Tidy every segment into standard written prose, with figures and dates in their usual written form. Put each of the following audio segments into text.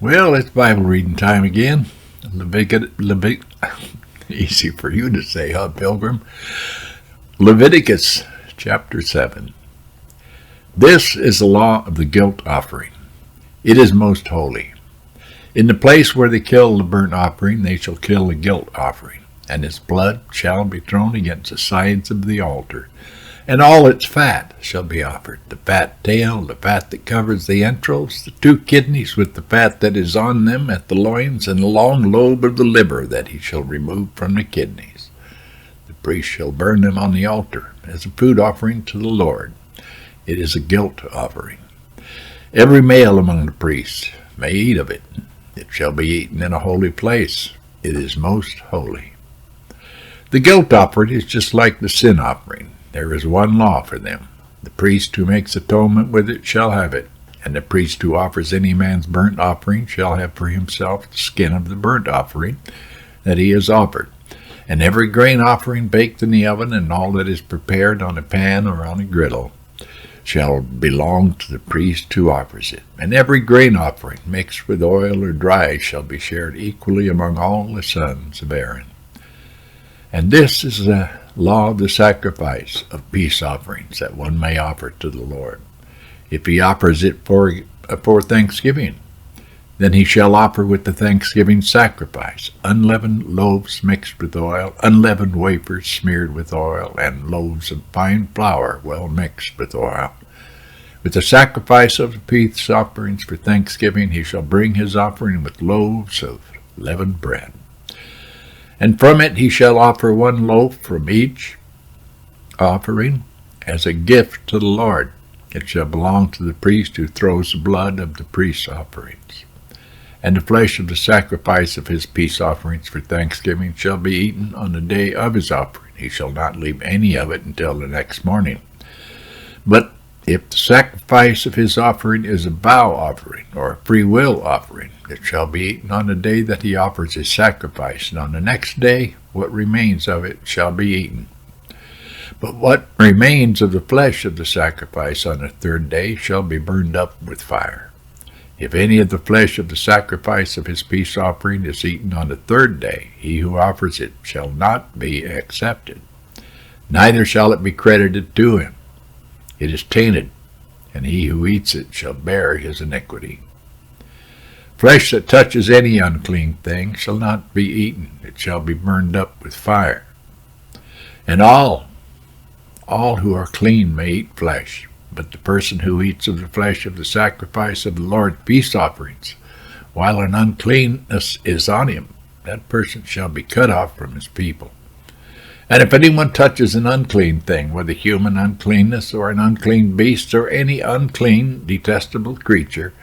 Well, it's Bible reading time again. Easy for you to say, huh, Pilgrim? Leviticus Chapter 7. This is the law of the guilt offering. It is most holy. In the place where they kill the burnt offering, they shall kill the guilt offering, and its blood shall be thrown against the sides of the altar. And all its fat shall be offered, the fat tail, the fat that covers the entrails, the 2 kidneys with the fat that is on them at the loins, and the long lobe of the liver that he shall remove from the kidneys. The priest shall burn them on the altar as a food offering to the Lord. It is a guilt offering. Every male among the priests may eat of it. It shall be eaten in a holy place. It is most holy. The guilt offering is just like the sin offering. There is one law for them. The priest who makes atonement with it shall have it, and the priest who offers any man's burnt offering shall have for himself the skin of the burnt offering that he has offered, and every grain offering baked in the oven, and all that is prepared on a pan or on a griddle, shall belong to the priest who offers it. And every grain offering mixed with oil or dry shall be shared equally among all the sons of Aaron. And this is the law of the sacrifice of peace offerings that one may offer to the Lord. If he offers it for thanksgiving, then he shall offer with the thanksgiving sacrifice unleavened loaves mixed with oil, unleavened wafers smeared with oil, and loaves of fine flour well mixed with oil. With the sacrifice of the peace offerings for thanksgiving, he shall bring his offering with loaves of leavened bread. And from it he shall offer 1 loaf from each offering as a gift to the Lord. It shall belong to the priest who throws the blood of the peace offerings. And the flesh of the sacrifice of his peace offerings for thanksgiving shall be eaten on the day of his offering. He shall not leave any of it until the next morning. But if the sacrifice of his offering is a vow offering or a free will offering, it shall be eaten on the day that he offers his sacrifice, and on the next day what remains of it shall be eaten. But what remains of the flesh of the sacrifice on the 3rd day shall be burned up with fire. If any of the flesh of the sacrifice of his peace offering is eaten on the 3rd day, he who offers it shall not be accepted, neither shall it be credited to him. It is tainted, and he who eats it shall bear his iniquity. Flesh that touches any unclean thing shall not be eaten. It shall be burned up with fire. And all who are clean may eat flesh, but the person who eats of the flesh of the sacrifice of the Lord's peace offerings, while an uncleanness is on him, that person shall be cut off from his people. And if anyone touches an unclean thing, whether human uncleanness or an unclean beast or any unclean, detestable creature,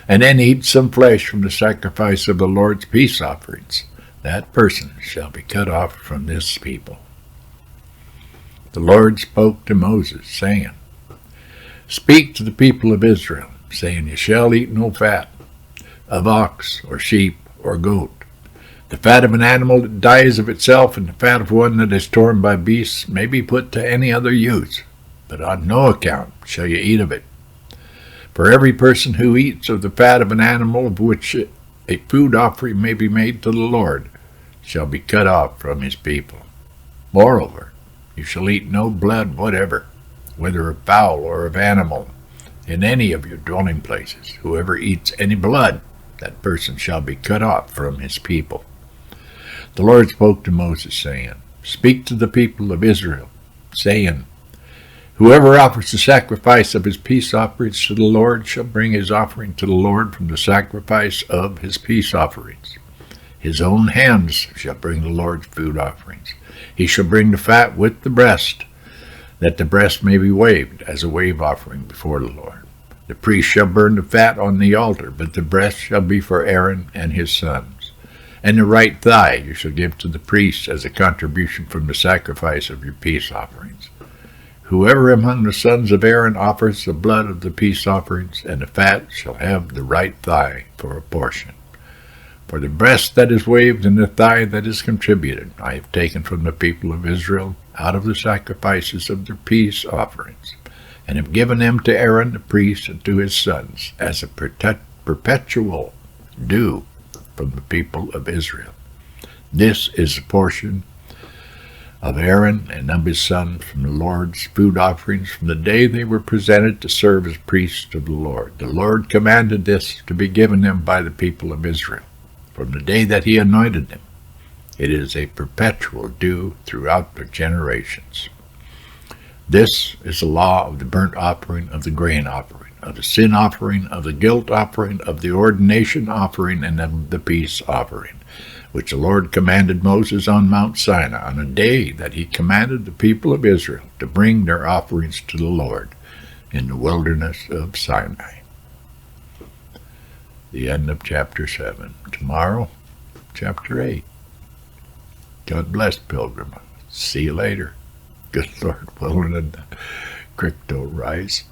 and then eats some flesh from the sacrifice of the Lord's peace offerings, that person shall be cut off from this people. The Lord spoke to Moses, saying, Speak to the people of Israel, saying, You shall eat no fat of ox or sheep or goat. The fat of an animal that dies of itself and the fat of one that is torn by beasts may be put to any other use, but on no account shall you eat of it. For every person who eats of the fat of an animal of which a food offering may be made to the Lord shall be cut off from his people. Moreover, you shall eat no blood whatever, whether of fowl or of animal, in any of your dwelling places. Whoever eats any blood, that person shall be cut off from his people. The Lord spoke to Moses, saying, Speak to the people of Israel, saying, Whoever offers the sacrifice of his peace offerings to the Lord shall bring his offering to the Lord from the sacrifice of his peace offerings. His own hands shall bring the Lord's food offerings. He shall bring the fat with the breast, that the breast may be waved as a wave offering before the Lord. The priest shall burn the fat on the altar, but the breast shall be for Aaron and his sons. And the right thigh you shall give to the priest as a contribution from the sacrifice of your peace offerings. Whoever among the sons of Aaron offers the blood of the peace offerings and the fat shall have the right thigh for a portion. For the breast that is waved and the thigh that is contributed, I have taken from the people of Israel out of the sacrifices of their peace offerings, and have given them to Aaron the priest and to his sons as a perpetual due from the people of Israel. This is a portion of Aaron and of his sons from the Lord's food offerings from the day they were presented to serve as priests of the Lord. The Lord commanded this to be given them by the people of Israel from the day that he anointed them. It is a perpetual due throughout their generations. This is the law of the burnt offering, of the grain offering, of the sin offering, of the guilt offering, of the ordination offering, and of the peace offering, which the Lord commanded Moses on Mount Sinai on a day that he commanded the people of Israel to bring their offerings to the Lord in the wilderness of Sinai. The end of chapter 7. Tomorrow, chapter 8. God bless, Pilgrim. See you later. Good Lord willing and the creek don't rise.